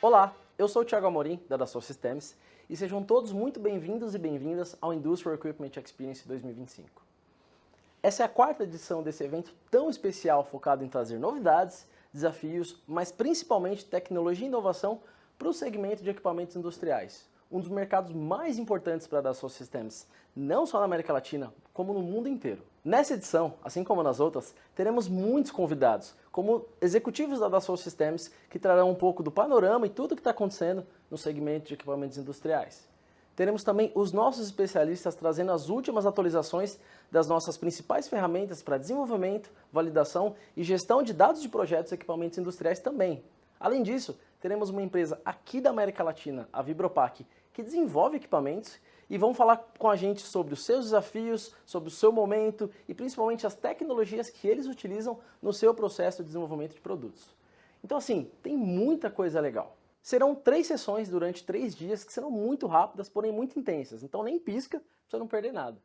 Olá, eu sou o Thiago Amorim, da Dassault Systems, e sejam todos muito bem-vindos e bem-vindas ao Industrial Equipment Experience 2025. Essa é a quarta edição desse evento tão especial focado em trazer novidades, desafios, mas principalmente tecnologia e inovação para o segmento de equipamentos industriais, um dos mercados mais importantes para a Dassault Systems, não só na América Latina, como no mundo inteiro. Nessa edição, assim como nas outras, teremos muitos convidados, como executivos da Dassault Systems, que trarão um pouco do panorama e tudo o que está acontecendo no segmento de equipamentos industriais. Teremos também os nossos especialistas trazendo as últimas atualizações das nossas principais ferramentas para desenvolvimento, validação e gestão de dados de projetos e equipamentos industriais também. Além disso, teremos uma empresa aqui da América Latina, a Vibropac, que desenvolve equipamentos e vão falar com a gente sobre os seus desafios, sobre o seu momento e principalmente as tecnologias que eles utilizam no seu processo de desenvolvimento de produtos. Então assim, tem muita coisa legal. Serão 3 sessões durante 3 dias que serão muito rápidas, porém muito intensas, então nem pisca para você não perder nada.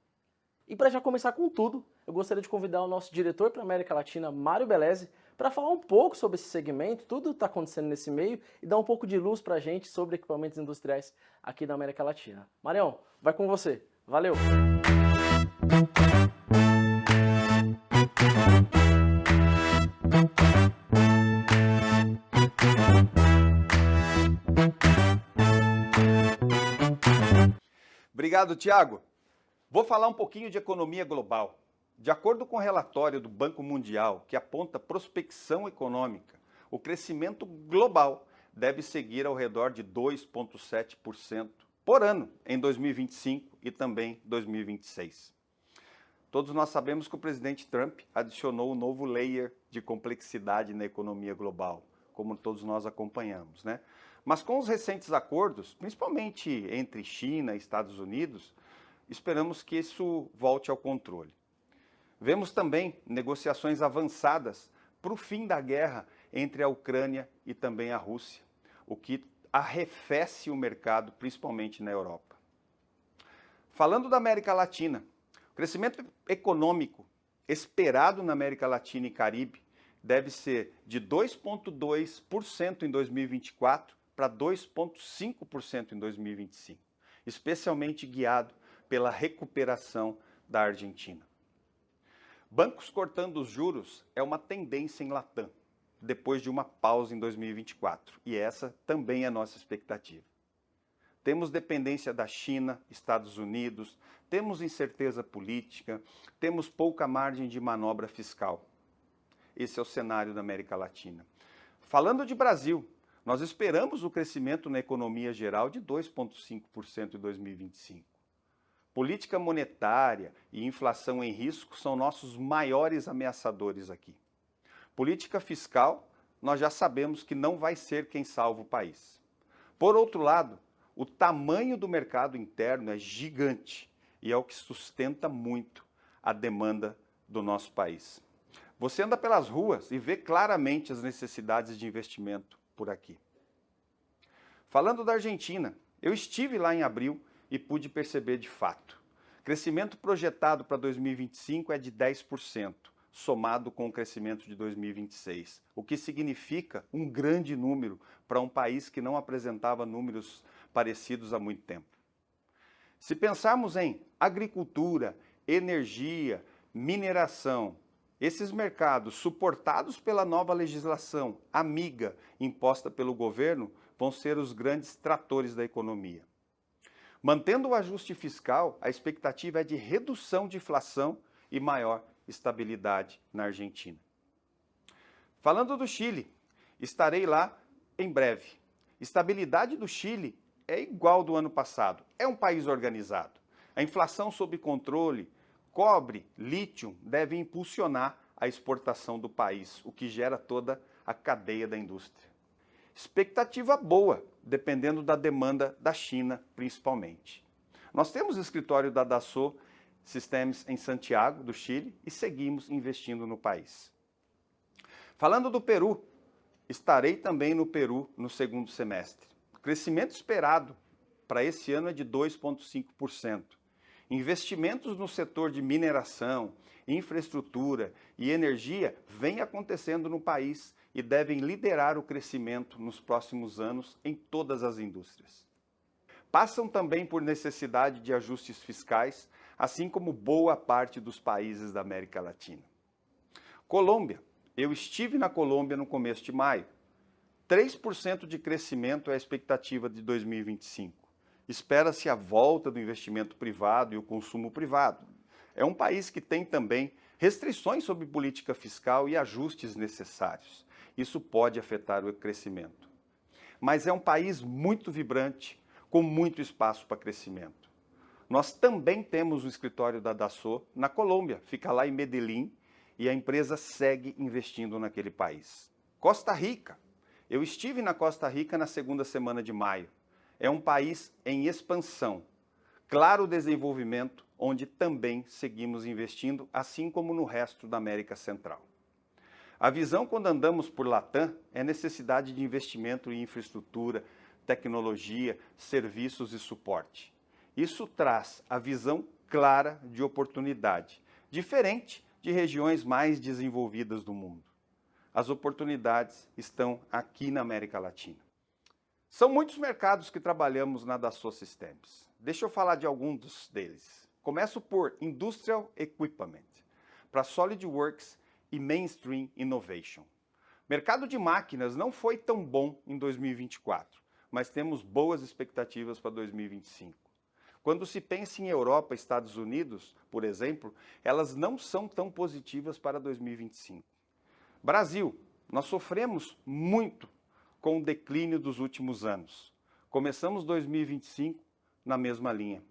E para já começar com tudo, eu gostaria de convidar o nosso diretor para a América Latina, Mário Beleze, para falar um pouco sobre esse segmento, tudo que está acontecendo nesse meio e dar um pouco de luz para a gente sobre equipamentos industriais aqui da América Latina. Marião, vai com você. Valeu! Obrigado, Thiago. Vou falar um pouquinho de economia global. De acordo com o relatório do Banco Mundial, que aponta prospecção econômica, o crescimento global deve seguir ao redor de 2,7% por ano em 2025 e também 2026. Todos nós sabemos que o presidente Trump adicionou um novo layer de complexidade na economia global, como todos nós acompanhamos, né? Mas com os recentes acordos, principalmente entre China e Estados Unidos, esperamos que isso volte ao controle. Vemos também negociações avançadas para o fim da guerra entre a Ucrânia e também a Rússia, o que arrefece o mercado, principalmente na Europa. Falando da América Latina, o crescimento econômico esperado na América Latina e Caribe deve ser de 2,2% em 2024 para 2,5% em 2025, especialmente guiado pela recuperação da Argentina. Bancos cortando os juros é uma tendência em Latam, depois de uma pausa em 2024, e essa também é a nossa expectativa. Temos dependência da China, Estados Unidos, temos incerteza política, temos pouca margem de manobra fiscal. Esse é o cenário da América Latina. Falando de Brasil, nós esperamos o crescimento na economia geral de 2,5% em 2025. Política monetária e inflação em risco são nossos maiores ameaçadores aqui. Política fiscal, nós já sabemos que não vai ser quem salva o país. Por outro lado, o tamanho do mercado interno é gigante e é o que sustenta muito a demanda do nosso país. Você anda pelas ruas e vê claramente as necessidades de investimento por aqui. Falando da Argentina, eu estive lá em abril e pude perceber de fato. Crescimento projetado para 2025 é de 10%, somado com o crescimento de 2026, o que significa um grande número para um país que não apresentava números parecidos há muito tempo. Se pensarmos em agricultura, energia, mineração, esses mercados suportados pela nova legislação amiga imposta pelo governo vão ser os grandes tratores da economia. Mantendo o ajuste fiscal, a expectativa é de redução de inflação e maior estabilidade na Argentina. Falando do Chile, estarei lá em breve. Estabilidade do Chile é igual do ano passado, é um país organizado. A inflação sob controle, cobre, lítio devem impulsionar a exportação do país, o que gera toda a cadeia da indústria. Expectativa boa, dependendo da demanda da China, principalmente. Nós temos o escritório da Dassault Systems em Santiago, do Chile, e seguimos investindo no país. Falando do Peru, estarei também no Peru no segundo semestre. O crescimento esperado para esse ano é de 2,5%. Investimentos no setor de mineração, infraestrutura e energia vêm acontecendo no país e devem liderar o crescimento nos próximos anos em todas as indústrias. Passam também por necessidade de ajustes fiscais, assim como boa parte dos países da América Latina. Colômbia. Eu estive na Colômbia no começo de maio. 3% de crescimento é a expectativa de 2025. Espera-se a volta do investimento privado e o consumo privado. É um país que tem também restrições sobre política fiscal e ajustes necessários. Isso pode afetar o crescimento. Mas é um país muito vibrante, com muito espaço para crescimento. Nós também temos um escritório da Dassault na Colômbia, fica lá em Medellín, e a empresa segue investindo naquele país. Costa Rica. Eu estive na Costa Rica na segunda semana de maio. É um país em expansão. Claro desenvolvimento, onde também seguimos investindo, assim como no resto da América Central. A visão quando andamos por Latam é necessidade de investimento em infraestrutura, tecnologia, serviços e suporte. Isso traz a visão clara de oportunidade, diferente de regiões mais desenvolvidas do mundo. As oportunidades estão aqui na América Latina. São muitos mercados que trabalhamos na Dassault Systems. Deixa eu falar de alguns deles. Começo por Industrial Equipment, para SolidWorks e Mainstream Innovation. Mercado de máquinas não foi tão bom em 2024, mas temos boas expectativas para 2025. Quando se pensa em Europa e Estados Unidos, por exemplo, elas não são tão positivas para 2025. Brasil, nós sofremos muito com o declínio dos últimos anos. Começamos 2025 na mesma linha.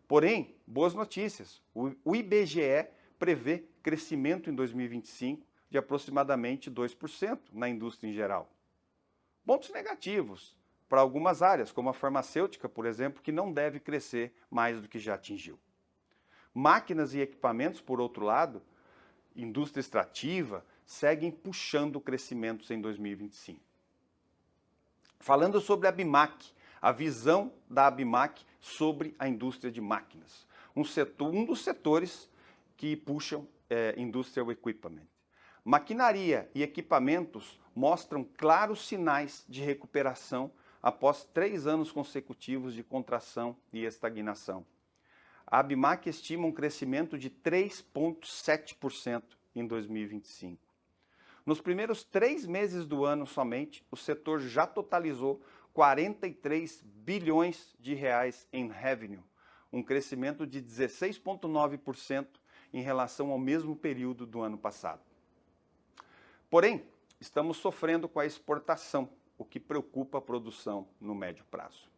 Porém, boas notícias. O IBGE prevê crescimento em 2025 de aproximadamente 2% na indústria em geral. Pontos negativos para algumas áreas, como a farmacêutica, por exemplo, que não deve crescer mais do que já atingiu. Máquinas e equipamentos, por outro lado, indústria extrativa, seguem puxando crescimentos em 2025. Falando sobre a ABIMAQ, a visão da ABIMAQ sobre a indústria de máquinas, um dos setores que puxam Industrial Equipment. Maquinaria e equipamentos mostram claros sinais de recuperação após 3 anos consecutivos de contração e estagnação. A ABIMAQ estima um crescimento de 3,7% em 2025. Nos primeiros 3 meses do ano somente, o setor já totalizou 43 bilhões de reais em revenue, um crescimento de 16,9% em relação ao mesmo período do ano passado. Porém, estamos sofrendo com a exportação, o que preocupa a produção no médio prazo.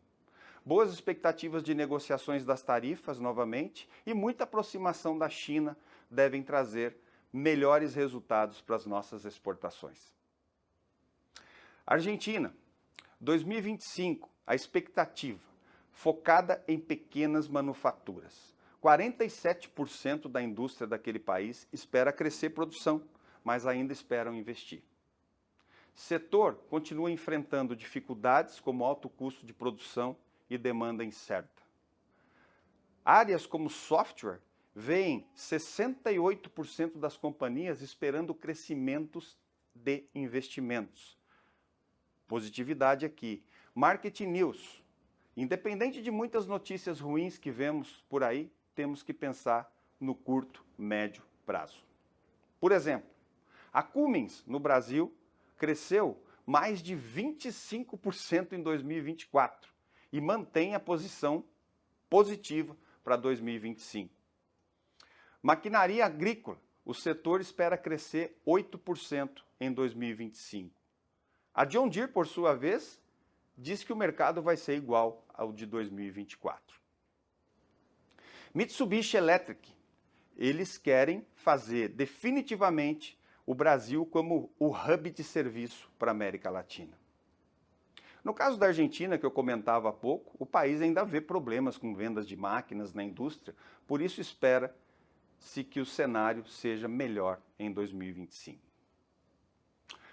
Boas expectativas de negociações das tarifas novamente e muita aproximação da China devem trazer melhores resultados para as nossas exportações. Argentina, 2025, a expectativa, focada em pequenas manufaturas. 47% da indústria daquele país espera crescer produção, mas ainda esperam investir. Setor continua enfrentando dificuldades como alto custo de produção e demanda incerta. Áreas como software veem 68% das companhias esperando crescimentos de investimentos. Positividade aqui. Marketing News. Independente de muitas notícias ruins que vemos por aí, temos que pensar no curto, médio prazo. Por exemplo, a Cummins, no Brasil, cresceu mais de 25% em 2024 e mantém a posição positiva para 2025. Maquinaria agrícola, o setor espera crescer 8% em 2025. A John Deere, por sua vez, diz que o mercado vai ser igual ao de 2024. Mitsubishi Electric, eles querem fazer definitivamente o Brasil como o hub de serviço para a América Latina. No caso da Argentina, que eu comentava há pouco, o país ainda vê problemas com vendas de máquinas na indústria, por isso espera-se que o cenário seja melhor em 2025.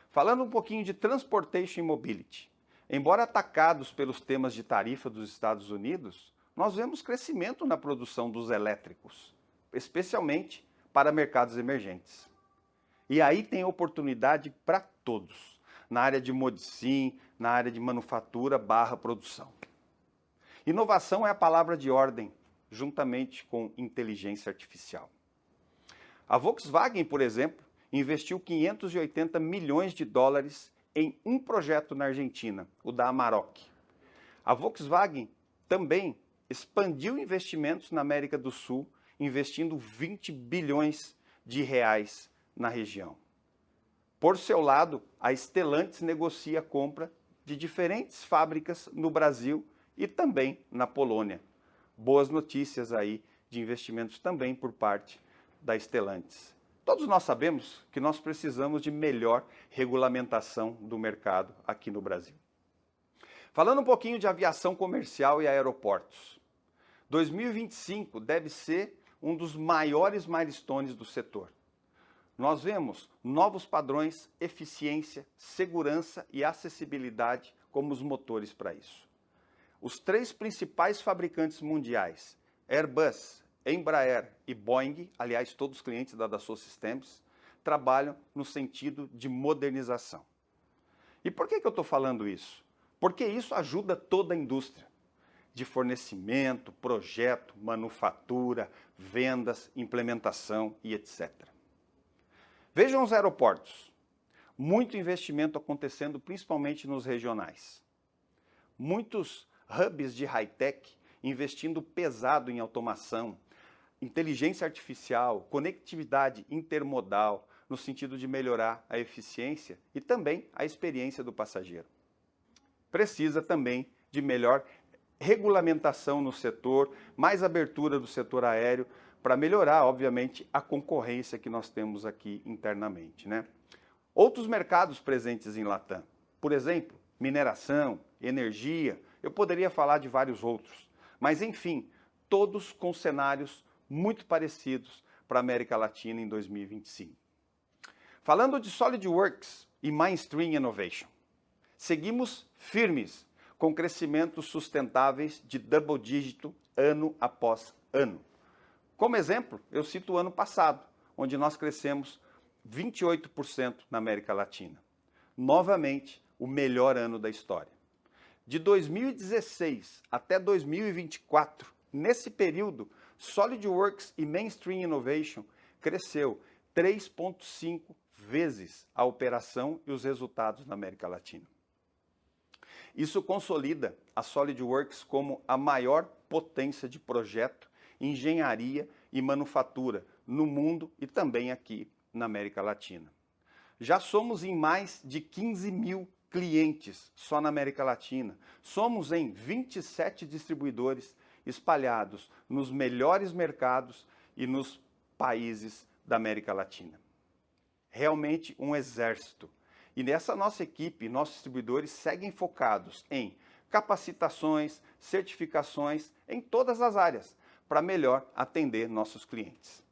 Falando um pouquinho de Transportation Mobility, embora atacados pelos temas de tarifa dos Estados Unidos, nós vemos crescimento na produção dos elétricos, especialmente para mercados emergentes. E aí tem oportunidade para todos, na área de modicim, na área de manufatura / produção. Inovação é a palavra de ordem, juntamente com inteligência artificial. A Volkswagen, por exemplo, investiu 580 milhões de dólares em um projeto na Argentina, o da Amarok. A Volkswagen também expandiu investimentos na América do Sul, investindo 20 bilhões de reais na região. Por seu lado, a Stellantis negocia a compra de diferentes fábricas no Brasil e também na Polônia. Boas notícias aí de investimentos também por parte da Stellantis. Todos nós sabemos que nós precisamos de melhor regulamentação do mercado aqui no Brasil. Falando um pouquinho de aviação comercial e aeroportos. 2025 deve ser um dos maiores milestones do setor. Nós vemos novos padrões, eficiência, segurança e acessibilidade como os motores para isso. Os 3 principais fabricantes mundiais, Airbus, Embraer e Boeing, aliás, todos os clientes da Dassault Systèmes, trabalham no sentido de modernização. E por que eu estou falando isso? Porque isso ajuda toda a indústria, de fornecimento, projeto, manufatura, vendas, implementação e etc. Vejam os aeroportos. Muito investimento acontecendo principalmente nos regionais. Muitos hubs de high-tech investindo pesado em automação, inteligência artificial, conectividade intermodal, no sentido de melhorar a eficiência e também a experiência do passageiro. Precisa também de melhor regulamentação no setor, mais abertura do setor aéreo, para melhorar, obviamente, a concorrência que nós temos aqui internamente, né? Outros mercados presentes em Latam, por exemplo, mineração, energia, eu poderia falar de vários outros, mas enfim, todos com cenários muito parecidos para a América Latina em 2025. Falando de SolidWorks e Mainstream Innovation, seguimos firmes com crescimentos sustentáveis de double dígito ano após ano. Como exemplo, eu cito o ano passado, onde nós crescemos 28% na América Latina. Novamente, o melhor ano da história. De 2016 até 2024, nesse período, SolidWorks e Mainstream Innovation cresceu 3,5 vezes a operação e os resultados na América Latina. Isso consolida a SolidWorks como a maior potência de projeto, engenharia e manufatura no mundo e também aqui na América Latina. Já somos em mais de 15 mil clientes só na América Latina. Somos em 27 distribuidores espalhados nos melhores mercados e nos países da América Latina. Realmente um exército. E nessa nossa equipe, nossos distribuidores seguem focados em capacitações, certificações em todas as áreas, para melhor atender nossos clientes.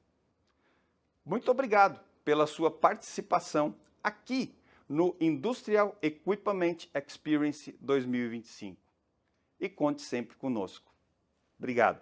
Muito obrigado pela sua participação aqui no Industrial Equipment Experience 2025. E conte sempre conosco. Obrigado.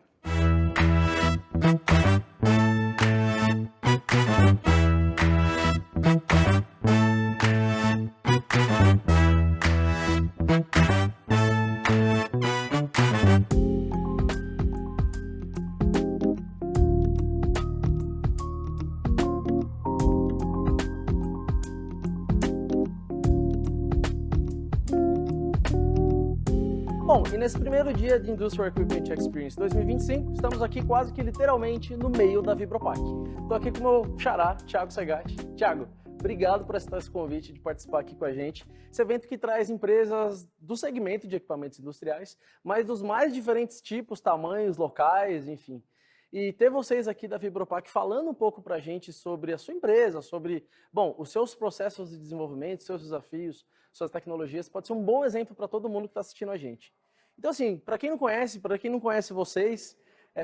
Bom, e nesse primeiro dia de Industrial Equipment Experience 2025, estamos aqui quase que literalmente no meio da Vibropack. Estou aqui com o meu xará, Thiago Segatti. Thiago, obrigado por aceitar esse convite de participar aqui com a gente. Esse evento que traz empresas do segmento de equipamentos industriais, mas dos mais diferentes tipos, tamanhos, locais, enfim. E ter vocês aqui da Vibropack falando um pouco para a gente sobre a sua empresa, sobre, bom, os seus processos de desenvolvimento, seus desafios, suas tecnologias, pode ser um bom exemplo para todo mundo que está assistindo a gente. Então, assim, para quem não conhece vocês,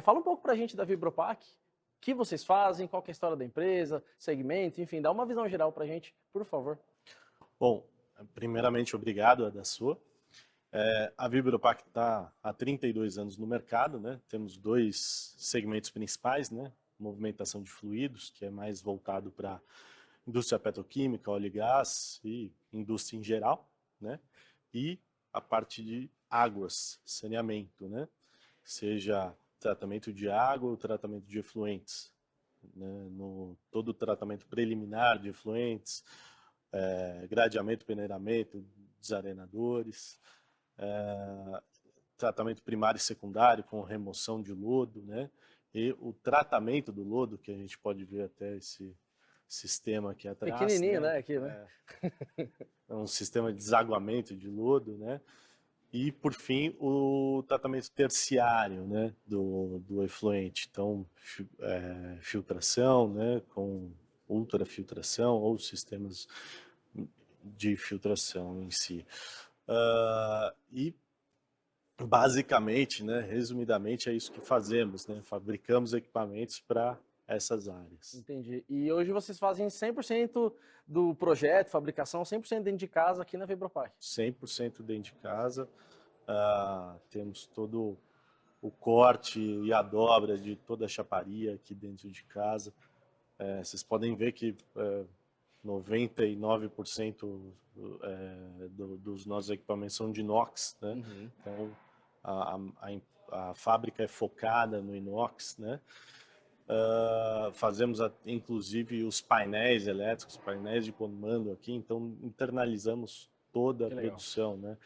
fala um pouco para a gente da Vibropack, o que vocês fazem, qual que é a história da empresa, segmento, enfim, dá uma visão geral para a gente, por favor. Bom, primeiramente, obrigado, Adassu. A Vibropack está há 32 anos no mercado, né? Temos dois segmentos principais, né? Movimentação de fluidos, que é mais voltado para indústria petroquímica, óleo e gás e indústria em geral, né? E a parte de águas, saneamento, né? Seja tratamento de água ou tratamento de efluentes, né? Todo o tratamento preliminar de efluentes, gradeamento, peneiramento, desarenadores, tratamento primário e secundário com remoção de lodo, né? E o tratamento do lodo, que a gente pode ver até esse sistema aqui atrás, Pequenininho, né? né, aqui, né? É um sistema de desaguamento de lodo, né? E, por fim, o tratamento terciário, né, do efluente. Então, filtração, né, com ultrafiltração ou sistemas de filtração em si. E, basicamente, né, resumidamente, é isso que fazemos, né? Fabricamos equipamentos para essas áreas. Entendi. E hoje vocês fazem 100% do projeto, fabricação, 100% dentro de casa aqui na Vibropack? 100% dentro de casa. Temos todo o corte e a dobra de toda a chaparia aqui dentro de casa. Vocês podem ver que 99% dos nossos equipamentos são de inox, né? Uhum. Então a fábrica é focada no inox, né? Fazemos inclusive os painéis elétricos, painéis de comando aqui, então internalizamos toda a produção, né?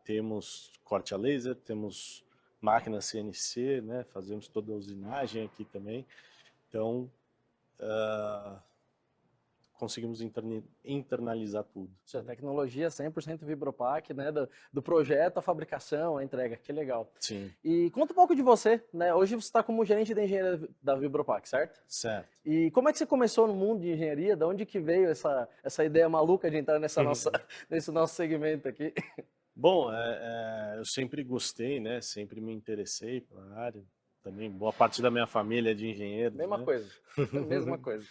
Temos corte a laser, temos máquina CNC, né? Fazemos toda a usinagem aqui também, então conseguimos internalizar tudo. Isso é tecnologia 100% Vibropack, né? Do projeto, a fabricação, a entrega, que legal. Sim. E conta um pouco de você, né? Hoje você está como gerente de engenharia da Vibropack, certo? Certo. E como é que você começou no mundo de engenharia? De onde que veio essa ideia maluca de entrar nesse nosso segmento aqui? Bom, eu sempre gostei, né? Sempre me interessei pela área. Também boa parte da minha família é de engenheiros, Mesma né? coisa, mesma coisa.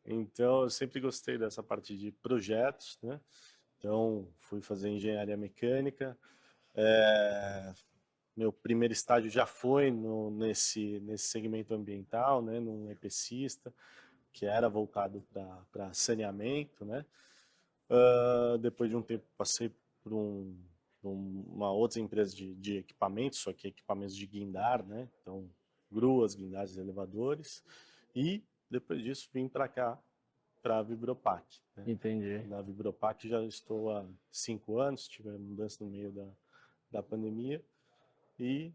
Então, eu sempre gostei dessa parte de projetos, né? Então, fui fazer engenharia mecânica. Meu primeiro estágio já foi nesse segmento ambiental, né? Num EPCista, que era voltado para saneamento, né? Depois de um tempo, passei por uma outra empresa de equipamentos, só que equipamentos de guindar, né? Então, gruas, guindares, elevadores. E depois disso vim para cá, para a Vibropack, né? Entendi. Na Vibropack já estou há 5 anos, tive mudança no meio da pandemia e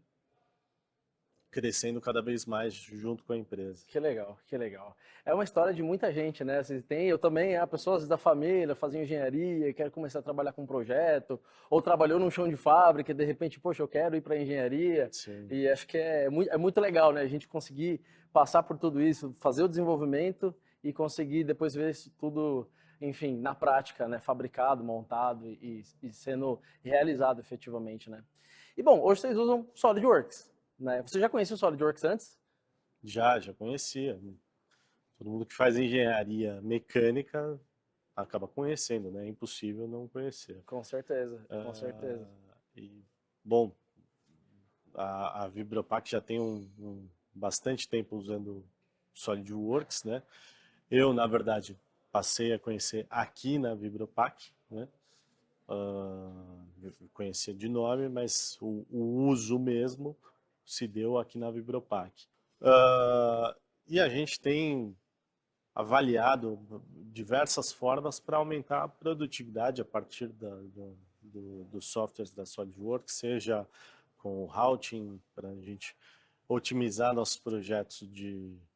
crescendo cada vez mais junto com a empresa. Que legal, que legal. É uma história de muita gente, né? Eu também, pessoas da família faziam engenharia, quero começar a trabalhar com um projeto, ou trabalhou num chão de fábrica e de repente, poxa, eu quero ir para engenharia. Sim. E acho que é muito legal, né? A gente conseguir passar por tudo isso, fazer o desenvolvimento e conseguir depois ver isso tudo, enfim, na prática, né? Fabricado, montado e sendo realizado efetivamente, né? E bom, hoje vocês usam SolidWorks, né? Você já conhecia o SolidWorks antes? Já conhecia. Todo mundo que faz engenharia mecânica acaba conhecendo, né? É impossível não conhecer. Com certeza, com certeza. Bom, a Vibropack já tem bastante tempo usando SolidWorks, né? Eu, na verdade, passei a conhecer aqui na Vibropack, né? Eu conhecia de nome, mas o uso mesmo se deu aqui na Vibropack. E a gente tem avaliado diversas formas para aumentar a produtividade a partir dos softwares da SolidWorks, seja com o routing, para a gente otimizar nossos projetos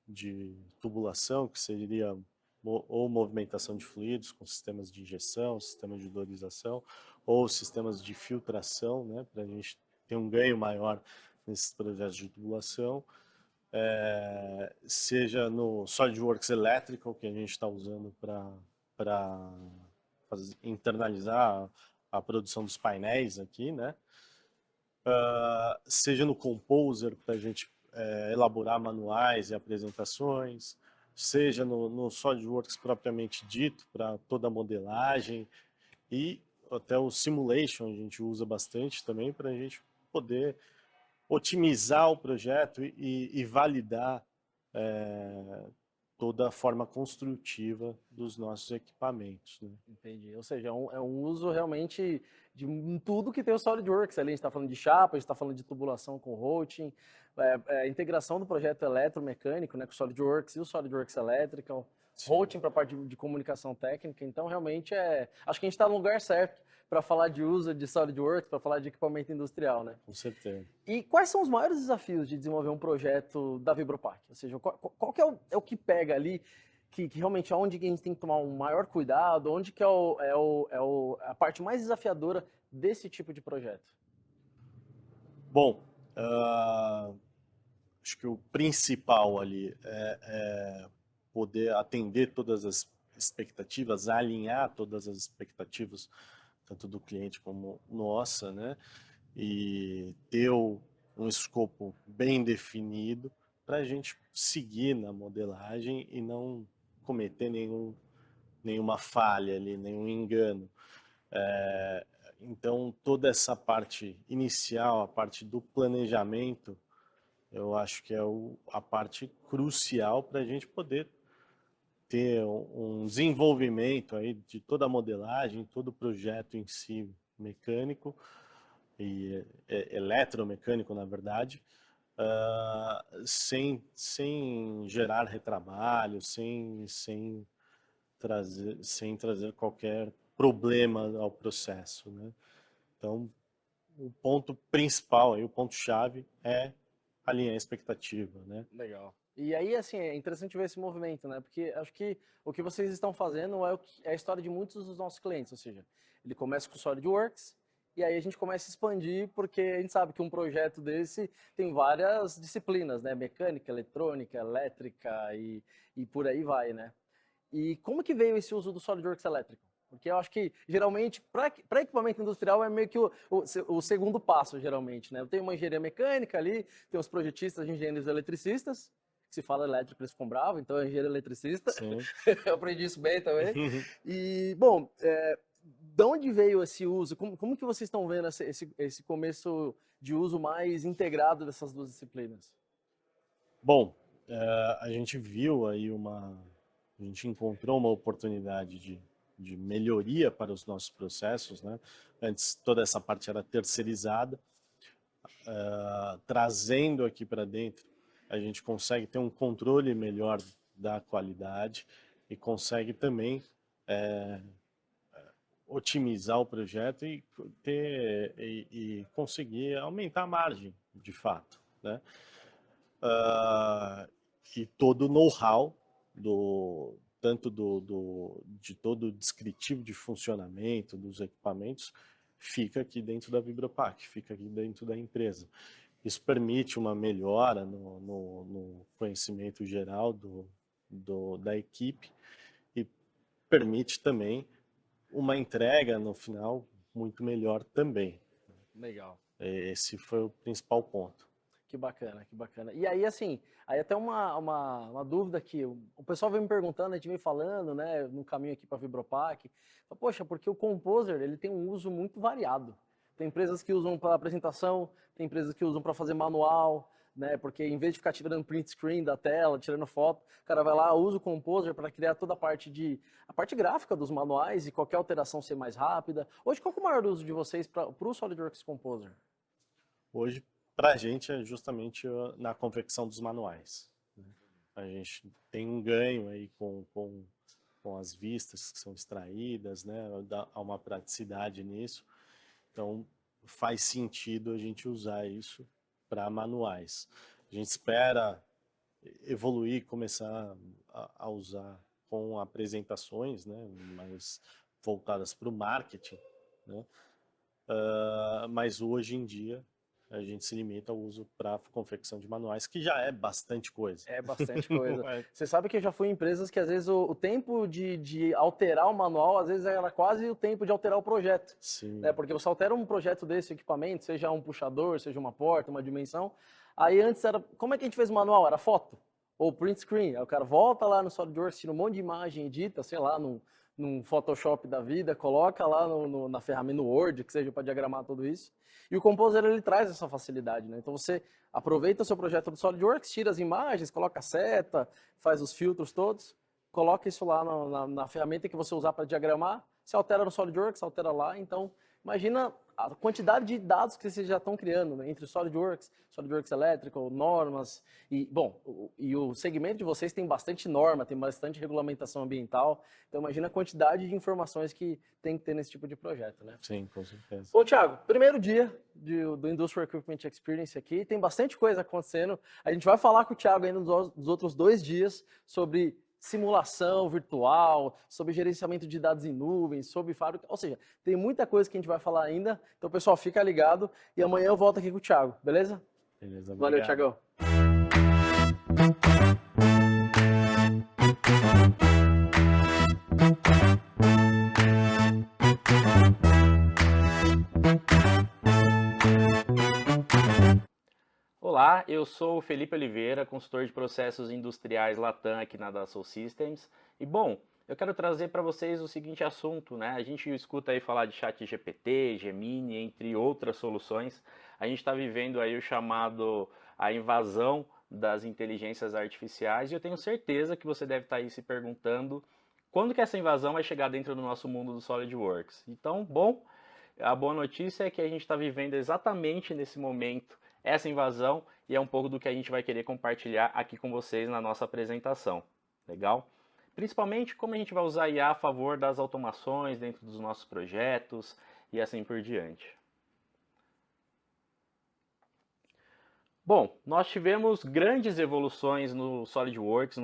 de tubulação, que seria ou movimentação de fluidos com sistemas de injeção, sistemas de odorização, ou sistemas de filtração, né, para a gente ter um ganho maior nesses projetos de tubulação. Seja no SolidWorks Electrical, que a gente está usando para internalizar a produção dos painéis aqui, né? Seja no Composer, para a gente elaborar manuais e apresentações, seja no SolidWorks propriamente dito, para toda a modelagem, e até o simulation a gente usa bastante também para a gente poder otimizar o projeto e validar toda a forma construtiva dos nossos equipamentos, né? Entendi. Ou seja, é um uso realmente de tudo que tem o SolidWorks ali. A gente está falando de chapa, a gente está falando de tubulação com routing, a integração do projeto eletromecânico, né, com o SolidWorks e o SolidWorks Electrical, routing para a parte de comunicação técnica. Então, realmente, acho que a gente está no lugar certo para falar de uso de SolidWorks, para falar de equipamento industrial, né? Com certeza. E quais são os maiores desafios de desenvolver um projeto da Vibropack? Ou seja, qual que é o que pega ali, que realmente é onde que a gente tem que tomar um maior cuidado, onde que a parte mais desafiadora desse tipo de projeto? Bom, acho que o principal ali é poder atender todas as expectativas, alinhar todas as expectativas, tanto do cliente como nossa, né? E ter um escopo bem definido para a gente seguir na modelagem e não cometer nenhuma falha ali, nenhum engano. Então, toda essa parte inicial, a parte do planejamento, eu acho que é a parte crucial para a gente poder ter um desenvolvimento aí de toda a modelagem, todo o projeto em si mecânico e eletromecânico, na verdade, sem gerar retrabalho, sem trazer qualquer problema ao processo, né? Então, o ponto principal, aí, o ponto-chave é alinhar a expectativa, né? Legal. E aí, assim, é interessante ver esse movimento, né? Porque acho que o que vocês estão fazendo é a história de muitos dos nossos clientes, ou seja, ele começa com o SolidWorks, e aí a gente começa a expandir, porque a gente sabe que um projeto desse tem várias disciplinas, né? Mecânica, eletrônica, elétrica e por aí vai, né? E como que veio esse uso do SolidWorks elétrico? Porque eu acho que, geralmente, para equipamento industrial é meio que o segundo passo, geralmente, né? Eu tenho uma engenharia mecânica ali, tem os projetistas, engenheiros eletricistas, que se fala elétrico, eles ficam bravos, então é engenheiro eletricista. Sim. Eu aprendi isso bem também. E, bom, de onde veio esse uso? Como que vocês estão vendo esse começo de uso mais integrado dessas duas disciplinas? Bom, a gente viu aí a gente encontrou uma oportunidade de melhoria para os nossos processos, né? Antes toda essa parte era terceirizada, trazendo aqui para dentro, a gente consegue ter um controle melhor da qualidade e consegue também otimizar o projeto e conseguir aumentar a margem, de fato, né? E todo o know-how tanto de todo o descritivo de funcionamento dos equipamentos fica aqui dentro da Vibropack, fica aqui dentro da empresa. Isso permite uma melhora no conhecimento geral da equipe e permite também uma entrega no final muito melhor também. Legal. Esse foi o principal ponto. Que bacana, que bacana. E aí, assim, aí até uma dúvida que o pessoal vem me perguntando, a gente vem falando, né, no caminho aqui para a Vibropack, poxa, porque o Composer, ele tem um uso muito variado. Tem empresas que usam para apresentação, tem empresas que usam para fazer manual, né, porque em vez de ficar tirando print screen da tela, tirando foto, o cara vai lá, usa o Composer para criar toda a parte gráfica dos manuais e qualquer alteração ser mais rápida. Hoje, qual que é o maior uso de vocês para o SolidWorks Composer? Hoje, para a gente é justamente na confecção dos manuais, né? A gente tem um ganho aí com as vistas que são extraídas, né? Há uma praticidade nisso, então faz sentido a gente usar isso para manuais. A gente espera evoluir, começar a usar com apresentações, né? Mais voltadas para o marketing, né? Mas hoje em dia a gente se limita ao uso para confecção de manuais, que já é bastante coisa. É bastante coisa. Você sabe que eu já fui em empresas que às vezes o tempo de alterar o manual, às vezes era quase o tempo de alterar o projeto. Sim. Né? Porque você altera um projeto desse equipamento, seja um puxador, seja uma porta, uma dimensão. Aí antes era, como é que a gente fez o manual? Era foto ou print screen. Aí o cara volta lá no SolidWorks, tira um monte de imagem, edita, sei lá, num Photoshop da vida, coloca lá na ferramenta, no Word, que seja para diagramar tudo isso. E o Composer, ele traz essa facilidade, né? Então você aproveita o seu projeto do SolidWorks, tira as imagens, coloca a seta, faz os filtros todos, coloca isso lá na ferramenta que você usar para diagramar, se altera no SolidWorks, altera lá. Então, imagina a quantidade de dados que vocês já estão criando, né? Entre o SolidWorks, SolidWorks Electrical, normas, e o segmento de vocês tem bastante norma, tem bastante regulamentação ambiental, então imagina a quantidade de informações que tem que ter nesse tipo de projeto, né? Sim, com certeza. Bom, Thiago, primeiro dia do Industrial Equipment Experience aqui, tem bastante coisa acontecendo, a gente vai falar com o Thiago ainda nos outros 2 dias sobre simulação virtual, sobre gerenciamento de dados em nuvens, sobre fábrica, ou seja, tem muita coisa que a gente vai falar ainda, então pessoal, fica ligado e amanhã eu volto aqui com o Thiago, beleza? Beleza, Valeu, obrigado. Thiagão. Olá, eu sou o Felipe Oliveira, consultor de processos industriais Latam aqui na Dassault Systems. E bom, eu quero trazer para vocês o seguinte assunto, né? A gente escuta aí falar de ChatGPT, Gemini, entre outras soluções. A gente está vivendo aí o chamado a invasão das inteligências artificiais e eu tenho certeza que você deve estar aí se perguntando quando que essa invasão vai chegar dentro do nosso mundo do SolidWorks. Então, bom, a boa notícia é que a gente está vivendo exatamente nesse momento essa invasão e é um pouco do que a gente vai querer compartilhar aqui com vocês na nossa apresentação. Legal? Principalmente como a gente vai usar IA a favor das automações dentro dos nossos projetos e assim por diante. Bom, nós tivemos grandes evoluções no SolidWorks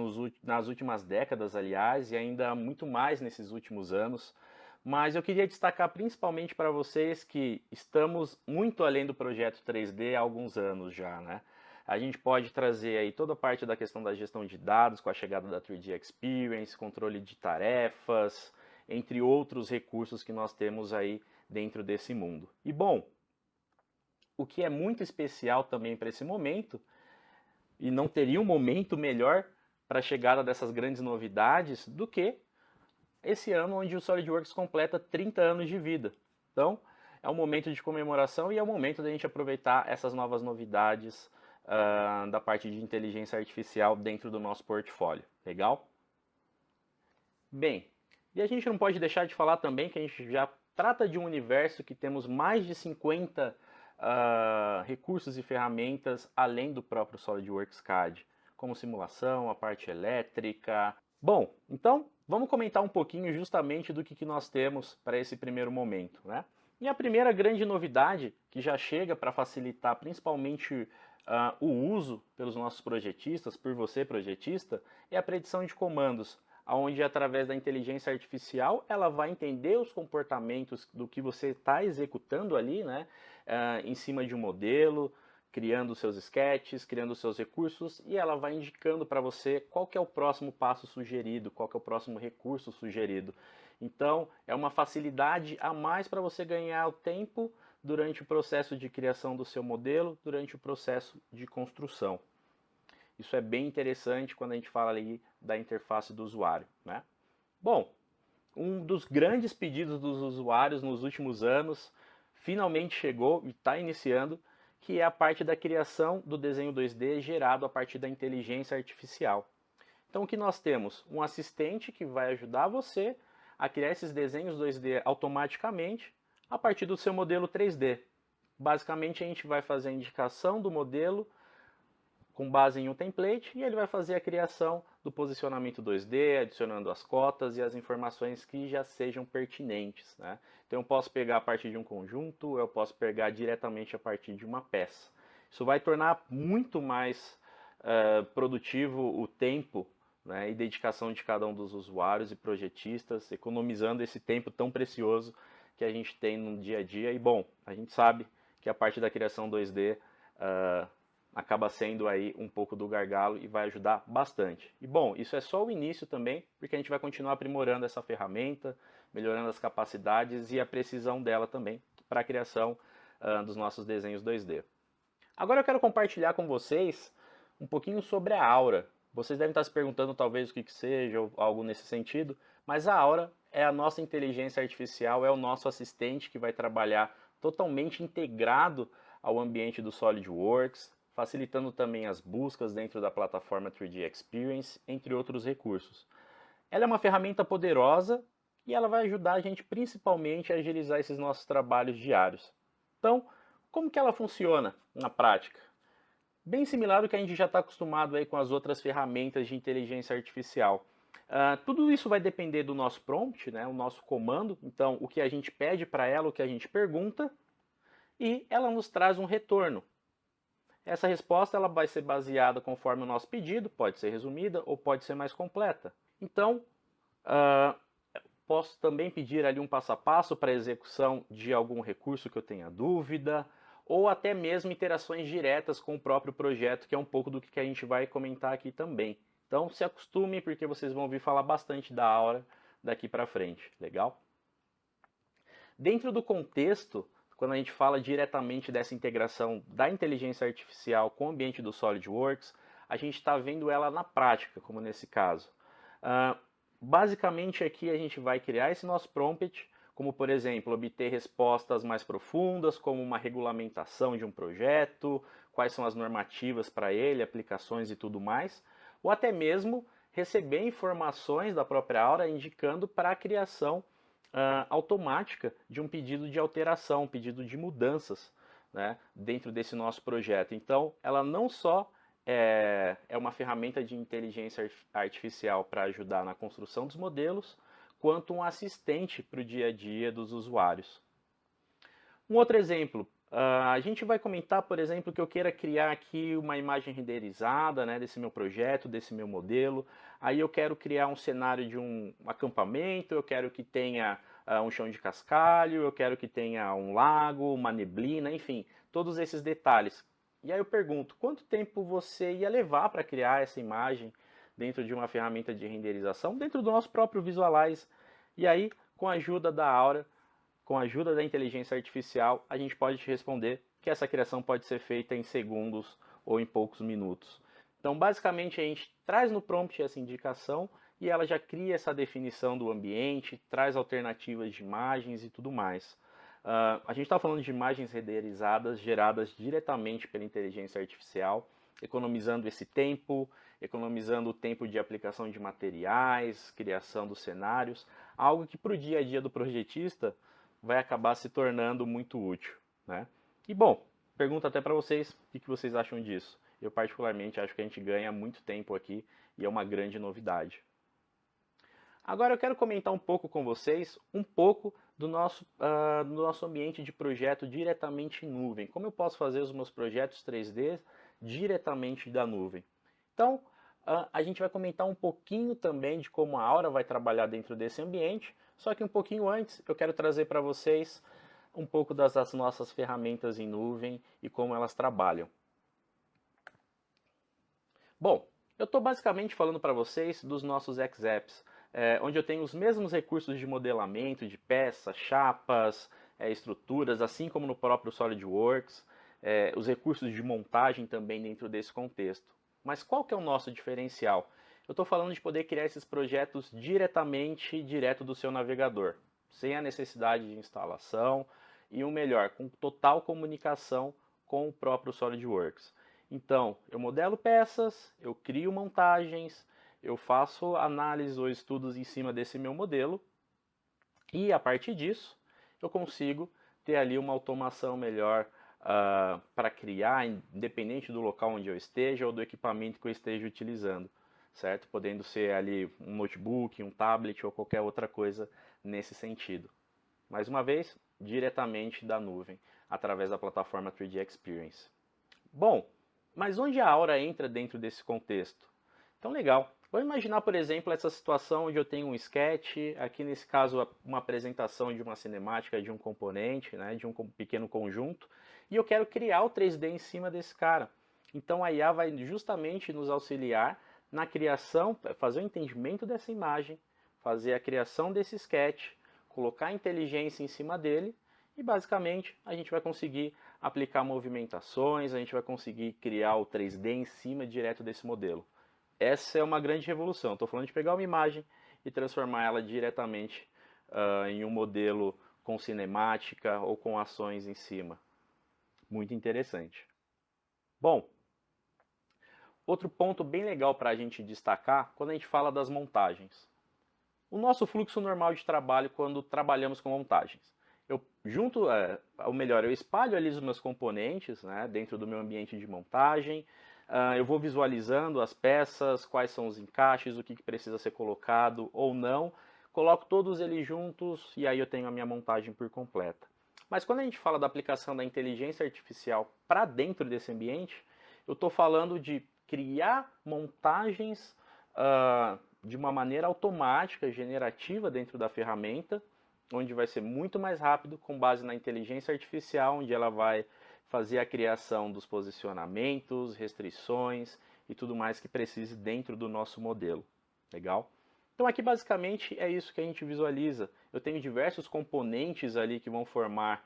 nas últimas décadas, aliás, e ainda muito mais nesses últimos anos. Mas eu queria destacar principalmente para vocês que estamos muito além do projeto 3D há alguns anos já, né? A gente pode trazer aí toda a parte da questão da gestão de dados com a chegada da 3D Experience, controle de tarefas, entre outros recursos que nós temos aí dentro desse mundo. E bom, o que é muito especial também para esse momento, e não teria um momento melhor para a chegada dessas grandes novidades do que esse ano onde o SolidWorks completa 30 anos de vida. Então, é um momento de comemoração e é o momento da gente aproveitar essas novas novidades da parte de inteligência artificial dentro do nosso portfólio. Legal? Bem, e a gente não pode deixar de falar também que a gente já trata de um universo que temos mais de 50 recursos e ferramentas além do próprio SolidWorks CAD, como simulação, a parte elétrica. Bom, então vamos comentar um pouquinho justamente do que nós temos para esse primeiro momento, né? E a primeira grande novidade que já chega para facilitar principalmente o uso pelos nossos projetistas, por você projetista, é a predição de comandos, onde através da inteligência artificial ela vai entender os comportamentos do que você está executando ali, né? Em cima de um modelo, criando seus sketches, criando seus recursos, e ela vai indicando para você qual que é o próximo passo sugerido, qual que é o próximo recurso sugerido. Então, é uma facilidade a mais para você ganhar o tempo durante o processo de criação do seu modelo, durante o processo de construção. Isso é bem interessante quando a gente fala ali da interface do usuário, né? Bom, um dos grandes pedidos dos usuários nos últimos anos finalmente chegou e está iniciando, que é a parte da criação do desenho 2D gerado a partir da inteligência artificial. Então o que nós temos? Um assistente que vai ajudar você a criar esses desenhos 2D automaticamente a partir do seu modelo 3D. Basicamente a gente vai fazer a indicação do modelo com base em um template e ele vai fazer a criação do posicionamento 2D, adicionando as cotas e as informações que já sejam pertinentes, né? Então eu posso pegar a partir de um conjunto, eu posso pegar diretamente a partir de uma peça. Isso vai tornar muito mais produtivo o tempo, né, e dedicação de cada um dos usuários e projetistas, economizando esse tempo tão precioso que a gente tem no dia a dia. E bom, a gente sabe que a parte da criação 2D acaba sendo aí um pouco do gargalo e vai ajudar bastante. E bom, isso é só o início também, porque a gente vai continuar aprimorando essa ferramenta, melhorando as capacidades e a precisão dela também para a criação dos nossos desenhos 2D. Agora eu quero compartilhar com vocês um pouquinho sobre a Aura. Vocês devem estar se perguntando talvez o que seja ou algo nesse sentido, mas a Aura é a nossa inteligência artificial, é o nosso assistente que vai trabalhar totalmente integrado ao ambiente do SolidWorks, facilitando também as buscas dentro da plataforma 3D Experience, entre outros recursos. Ela é uma ferramenta poderosa e ela vai ajudar a gente principalmente a agilizar esses nossos trabalhos diários. Então, como que ela funciona na prática? Bem similar ao que a gente já está acostumado aí com as outras ferramentas de inteligência artificial. Tudo isso vai depender do nosso prompt, né, o nosso comando, então o que a gente pede para ela, o que a gente pergunta, e ela nos traz um retorno. Essa resposta ela vai ser baseada conforme o nosso pedido, pode ser resumida ou pode ser mais completa. Então, posso também pedir ali um passo a passo para a execução de algum recurso que eu tenha dúvida, ou até mesmo interações diretas com o próprio projeto, que é um pouco do que a gente vai comentar aqui também. Então se acostumem, porque vocês vão ouvir falar bastante da Aura daqui para frente, legal? Dentro do contexto, quando a gente fala diretamente dessa integração da inteligência artificial com o ambiente do SolidWorks, a gente está vendo ela na prática, como nesse caso. Basicamente aqui a gente vai criar esse nosso prompt, como por exemplo, obter respostas mais profundas, como uma regulamentação de um projeto, quais são as normativas para ele, aplicações e tudo mais, ou até mesmo receber informações da própria Aura indicando para a criação automática de um pedido de alteração, um pedido de mudanças, né, dentro desse nosso projeto. Então, ela não só é uma ferramenta de inteligência artificial para ajudar na construção dos modelos, quanto um assistente para o dia a dia dos usuários. Um outro exemplo, a gente vai comentar, por exemplo, que eu queira criar aqui uma imagem renderizada, né, desse meu projeto, desse meu modelo. Aí eu quero criar um cenário de um acampamento, eu quero que tenha um chão de cascalho, eu quero que tenha um lago, uma neblina, enfim, todos esses detalhes. E aí eu pergunto, quanto tempo você ia levar para criar essa imagem dentro de uma ferramenta de renderização, dentro do nosso próprio Visualize? E aí, com a ajuda da Aura, com a ajuda da inteligência artificial, a gente pode te responder que essa criação pode ser feita em segundos ou em poucos minutos. Então, basicamente, a gente traz no prompt essa indicação e ela já cria essa definição do ambiente, traz alternativas de imagens e tudo mais. A gente está falando de imagens renderizadas geradas diretamente pela inteligência artificial, economizando esse tempo, economizando o tempo de aplicação de materiais, criação dos cenários, algo que para o dia a dia do projetista vai acabar se tornando muito útil, né? E bom, pergunto até para vocês, o que vocês acham disso? Eu particularmente acho que a gente ganha muito tempo aqui e é uma grande novidade. Agora eu quero comentar um pouco com vocês, um pouco do nosso ambiente de projeto diretamente em nuvem. Como eu posso fazer os meus projetos 3D diretamente da nuvem? Então, a gente vai comentar um pouquinho também de como a Aura vai trabalhar dentro desse ambiente, só que um pouquinho antes eu quero trazer para vocês um pouco das nossas ferramentas em nuvem e como elas trabalham. Bom, eu estou basicamente falando para vocês dos nossos XApps, onde eu tenho os mesmos recursos de modelamento, de peças, chapas, estruturas, assim como no próprio SolidWorks, os recursos de montagem também dentro desse contexto. Mas qual que é o nosso diferencial? Eu estou falando de poder criar esses projetos direto do seu navegador, sem a necessidade de instalação e o melhor, com total comunicação com o próprio SolidWorks. Então, eu modelo peças, eu crio montagens, eu faço análise ou estudos em cima desse meu modelo e a partir disso eu consigo ter ali uma automação melhor para criar, independente do local onde eu esteja ou do equipamento que eu esteja utilizando, certo? Podendo ser ali um notebook, um tablet ou qualquer outra coisa nesse sentido. Mais uma vez, diretamente da nuvem, através da plataforma 3D Experience. Bom, mas onde a Aura entra dentro desse contexto? Então, legal. Vamos imaginar, por exemplo, essa situação onde eu tenho um sketch, aqui nesse caso uma apresentação de uma cinemática de um componente, né, de um pequeno conjunto, e eu quero criar o 3D em cima desse cara. Então a IA vai justamente nos auxiliar na criação, fazer o entendimento dessa imagem, fazer a criação desse sketch, colocar a inteligência em cima dele e basicamente a gente vai conseguir aplicar movimentações, a gente vai conseguir criar o 3D em cima direto desse modelo. Essa é uma grande revolução. Estou falando de pegar uma imagem e transformar ela diretamente em um modelo com cinemática ou com ações em cima. Muito interessante. Bom, outro ponto bem legal para a gente destacar quando a gente fala das montagens. O nosso fluxo normal de trabalho quando trabalhamos com montagens. Eu eu espalho ali os meus componentes, né, dentro do meu ambiente de montagem. Eu vou visualizando as peças, quais são os encaixes, o que precisa ser colocado ou não. Coloco todos eles juntos e aí eu tenho a minha montagem por completa. Mas quando a gente fala da aplicação da inteligência artificial para dentro desse ambiente, eu estou falando de criar montagens de uma maneira automática, generativa dentro da ferramenta, onde vai ser muito mais rápido com base na inteligência artificial, onde ela vai fazer a criação dos posicionamentos, restrições e tudo mais que precise dentro do nosso modelo. Legal? Então aqui basicamente é isso que a gente visualiza. Eu tenho diversos componentes ali que vão formar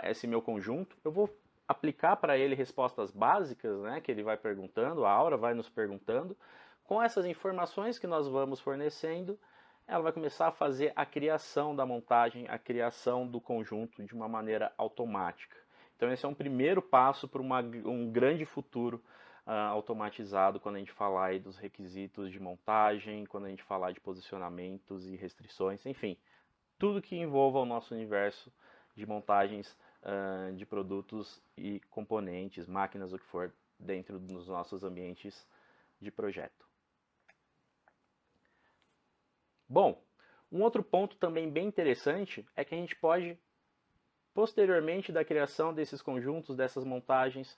esse meu conjunto. Eu vou aplicar para ele respostas básicas, né, que ele vai perguntando, a Aura vai nos perguntando. Com essas informações que nós vamos fornecendo, ela vai começar a fazer a criação da montagem, a criação do conjunto de uma maneira automática. Então esse é um primeiro passo para um grande futuro automatizado quando a gente falar aí dos requisitos de montagem, quando a gente falar de posicionamentos e restrições, enfim, tudo que envolva o nosso universo de montagens de produtos e componentes, máquinas, o que for, dentro dos nossos ambientes de projeto. Bom, um outro ponto também bem interessante é que a gente pode, posteriormente da criação desses conjuntos, dessas montagens,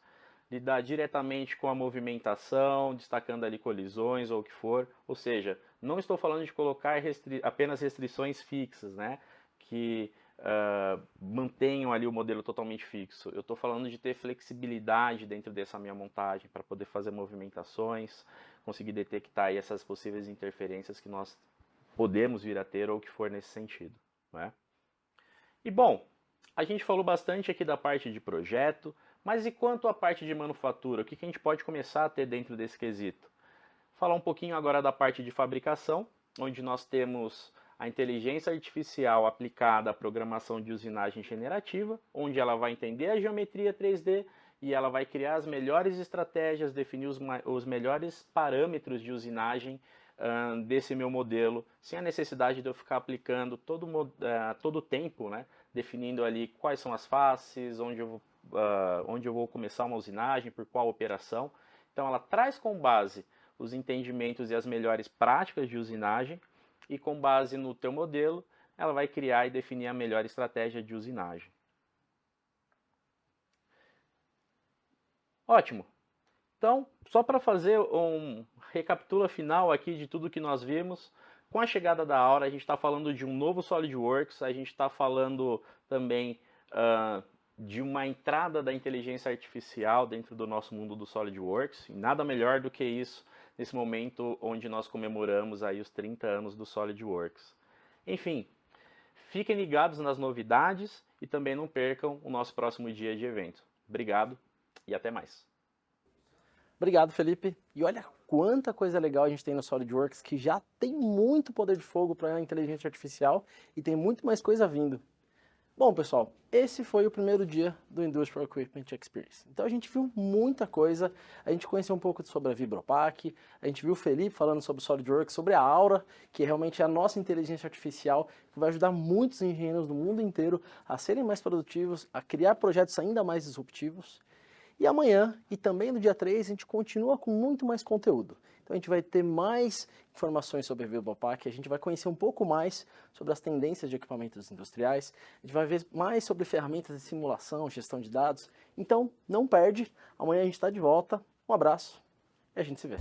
lidar diretamente com a movimentação, destacando ali colisões ou o que for. Ou seja, não estou falando de colocar apenas restrições fixas, né, que mantenham ali o modelo totalmente fixo. Eu estou falando de ter flexibilidade dentro dessa minha montagem para poder fazer movimentações, conseguir detectar aí essas possíveis interferências que nós podemos vir a ter ou o que for nesse sentido, né? E bom, a gente falou bastante aqui da parte de projeto, mas e quanto à parte de manufatura? O que a gente pode começar a ter dentro desse quesito? Falar um pouquinho agora da parte de fabricação, onde nós temos a inteligência artificial aplicada à programação de usinagem generativa, onde ela vai entender a geometria 3D e ela vai criar as melhores estratégias, definir os melhores parâmetros de usinagem desse meu modelo, sem a necessidade de eu ficar aplicando todo o tempo, né, definindo ali quais são as faces, onde eu vou começar uma usinagem, por qual operação. Então ela traz com base os entendimentos e as melhores práticas de usinagem, e com base no teu modelo, ela vai criar e definir a melhor estratégia de usinagem. Ótimo! Então, só para fazer um recapitula final aqui de tudo que nós vimos, com a chegada da Aura, a gente está falando de um novo SolidWorks, a gente está falando também de uma entrada da inteligência artificial dentro do nosso mundo do SolidWorks, e nada melhor do que isso nesse momento onde nós comemoramos aí os 30 anos do SolidWorks. Enfim, fiquem ligados nas novidades e também não percam o nosso próximo dia de evento. Obrigado e até mais. Obrigado, Felipe. E olha quanta coisa legal a gente tem no SolidWorks, que já tem muito poder de fogo para a inteligência artificial e tem muito mais coisa vindo. Bom, pessoal, esse foi o primeiro dia do Industrial Equipment Experience. Então a gente viu muita coisa, a gente conheceu um pouco sobre a Vibropack, a gente viu o Felipe falando sobre o SolidWorks, sobre a Aura, que realmente é a nossa inteligência artificial, que vai ajudar muitos engenheiros do mundo inteiro a serem mais produtivos, a criar projetos ainda mais disruptivos. E amanhã, e também no dia 3, a gente continua com muito mais conteúdo. Então a gente vai ter mais informações sobre a Vibropack, a gente vai conhecer um pouco mais sobre as tendências de equipamentos industriais, a gente vai ver mais sobre ferramentas de simulação, gestão de dados. Então não perde, amanhã a gente está de volta. Um abraço e a gente se vê.